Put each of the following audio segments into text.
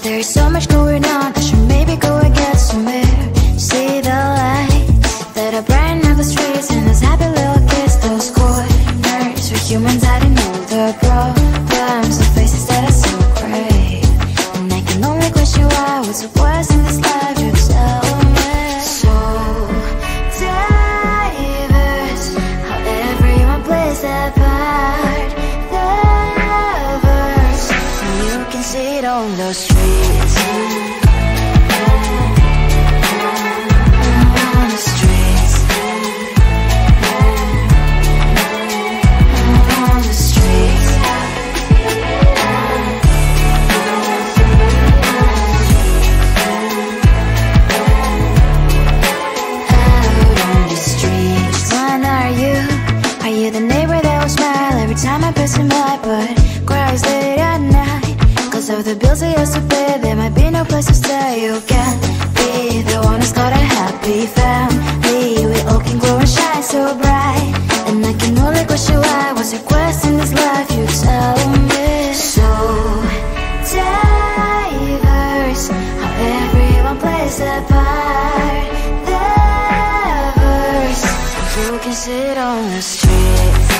There's so much going on, I should maybe go and get some air. See the lights that are brighten up the streets, and those happy little kids, those corners where humans hiding all the problems, the faces that are so great. And I can only question why, what's the worst in this life, you tell me. So diverse, how everyone plays their part. The verse, and you can see it on the streets. Of the bills I used to pay, there might be no place to stay. You can't be the one who's got a happy family. We all can grow and shine so bright, and I can only question why. What's your quest in this life, you tell me. So diverse, how everyone plays their part. The verse, you can sit on the streets.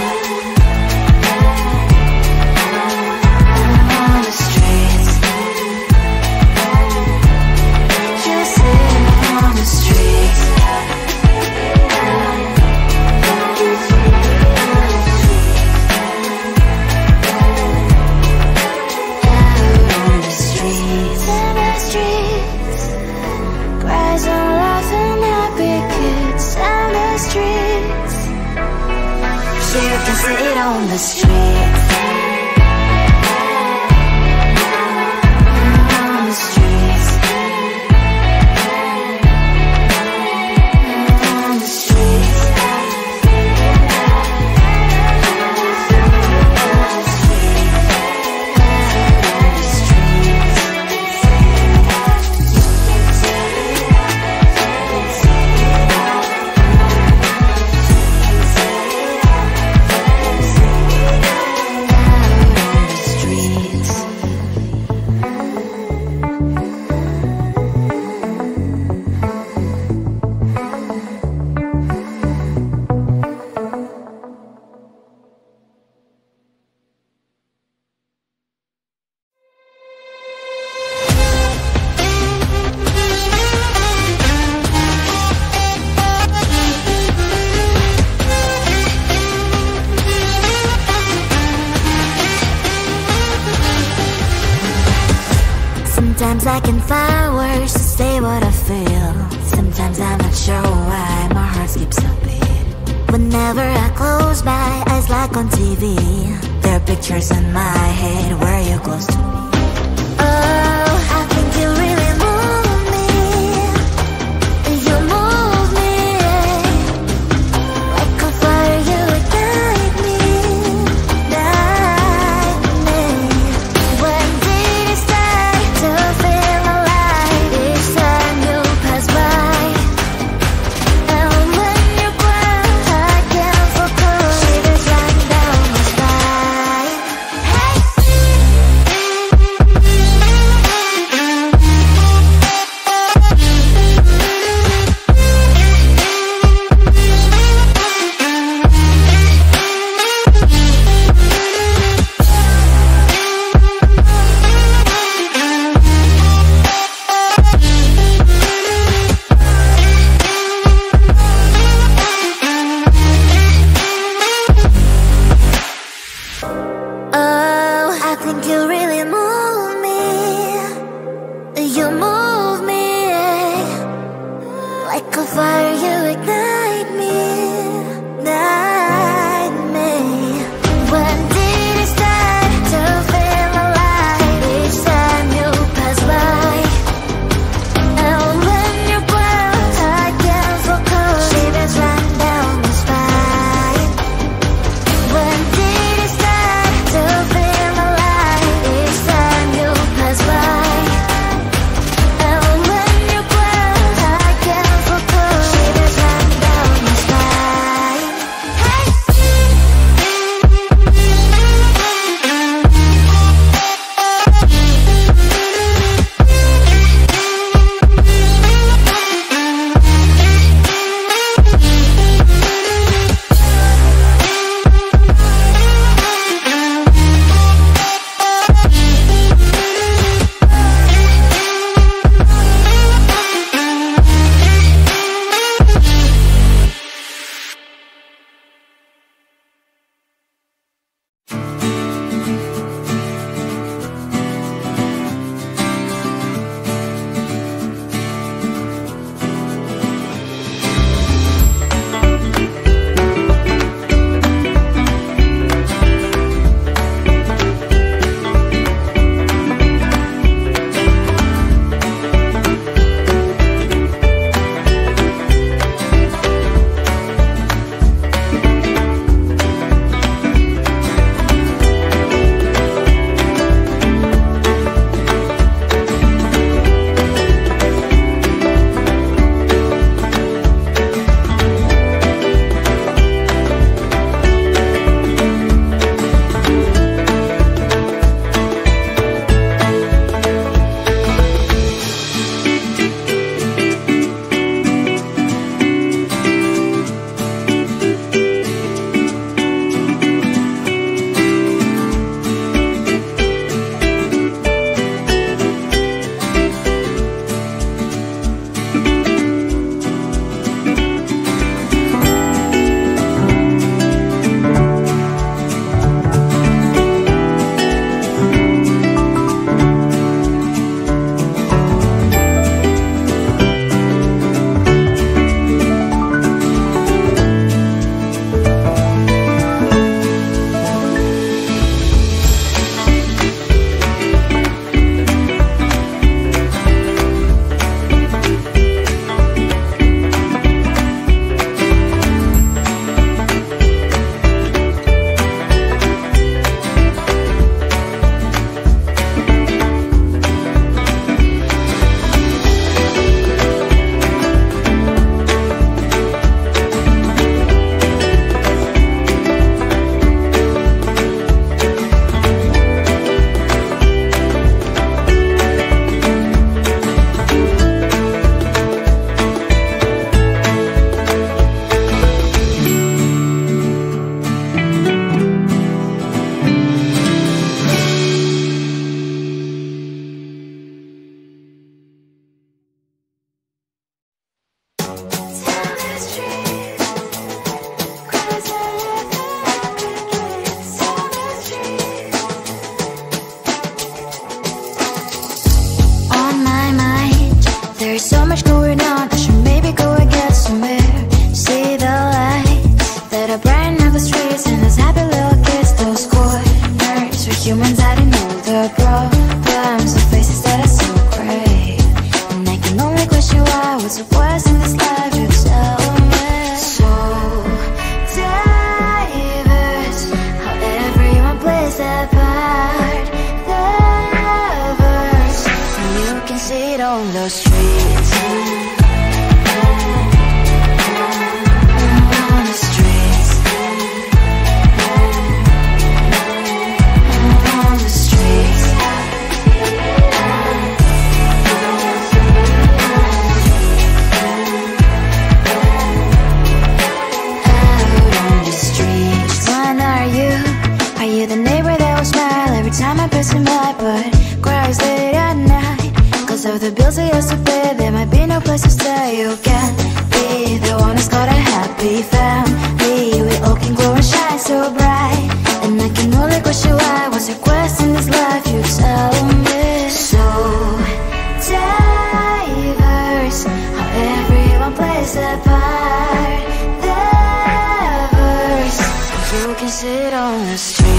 You can sit on the streets. On the streets. On the streets. Sometimes I can find words to say what I feel. Sometimes I'm not sure why my heart skips a beat. Whenever I close my eyes like on TV, there are pictures in my head where you're close to me. Oh, I think you really move me. You move me. Like a fire, you ignite me. Ignite me. When did it start to feel alive? Each time you pass by, and when you cry, I can't focus. Shivers run down my spine. Oh, I think you really move me. You move me. Like a fire, you ignite me. Ignite me. When did it start to feel alive? Each time you pass by, and when you cry, I can't focus. Shivers run down my spine. When did it start to feel alive? Each time you pass by, and when you the streets. On the streets. On the streets. The neighbor that will smile every time I pass him by, but cries late at night. Cause of the bills I used to pay, there might be no place to stay. You can't be the one who's got a happy family. We all can glow and shine so bright, and I can only question why. What's your quest in this life? You tell me. So diverse, how everyone plays their part. Their verse, you can sit on the street.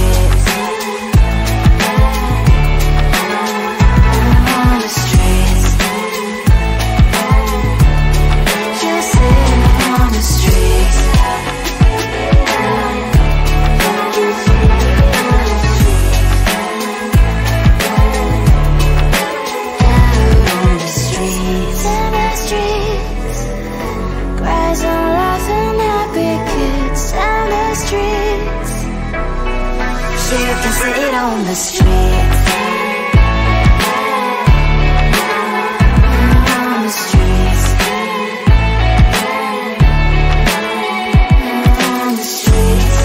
You can sit on the streets. On the streets. On the streets.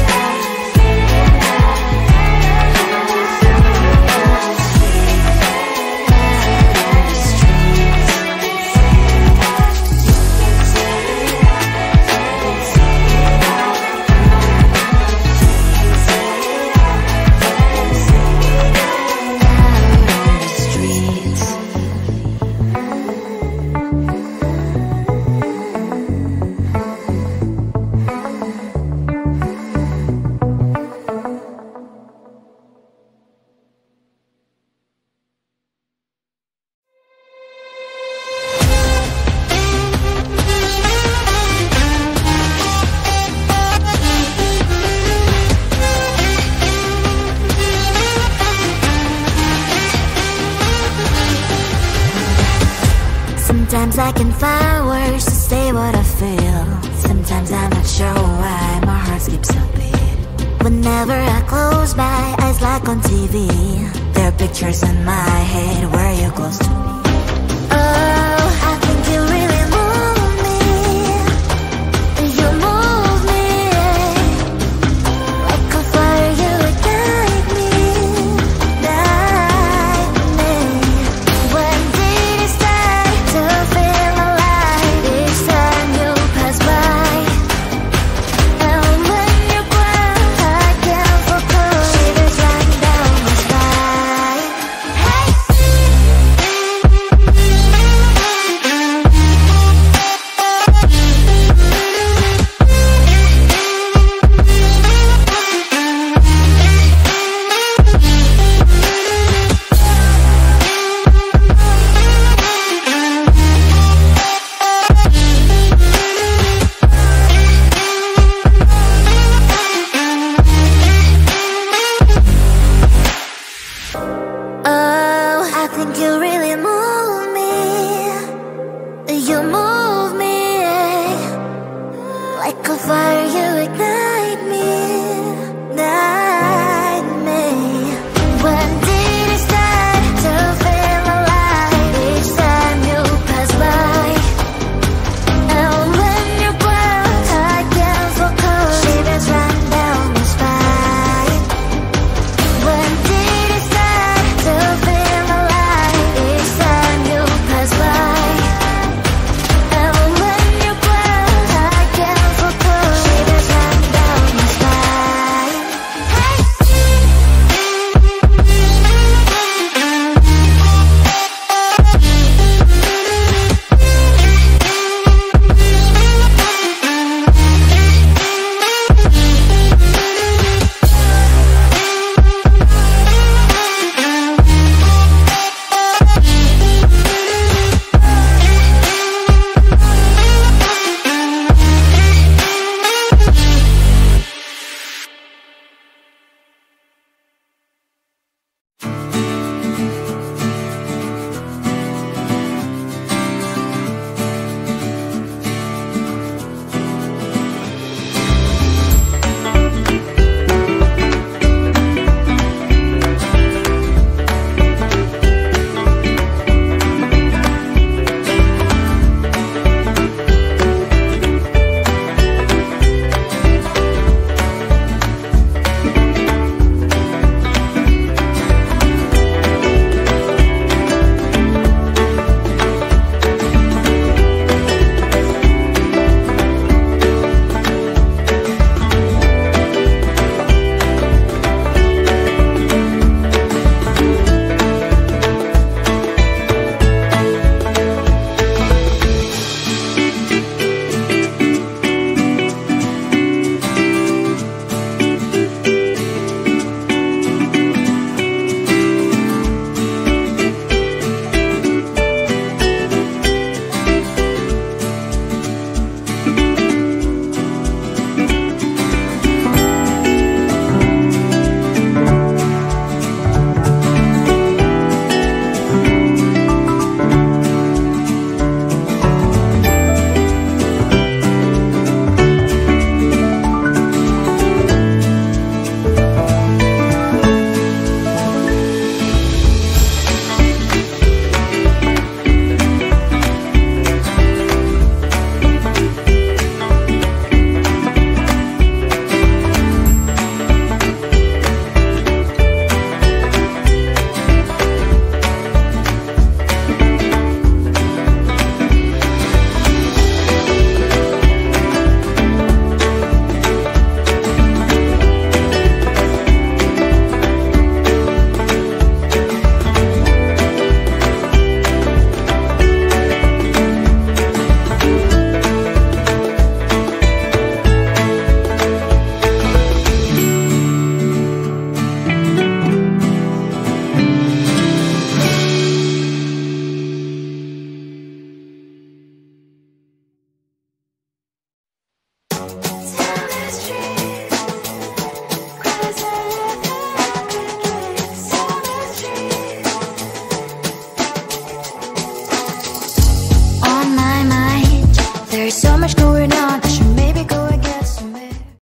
Sometimes I can find words to say what I feel. Sometimes I'm not sure why my heart skips a beat. Whenever I close my eyes like on TV, there are pictures in my head where you're close to me. Oh, I think you really move me. You move me like a fire, you ignite me, ignite me. When did it start to feel alive? Each time you pass by, and when you ground, I can't focus. Shivers right down my spine. Oh, I think you really move me. You move me like a fire, you ignite me, ignite me. When did it start to feel alive? Each time you pass by, and when you ground, I can't focus. Shivers run down my spine. When did it start to feel alive? Each time you pass by, and when you ground, I can't focus. Shivers There's so much going on.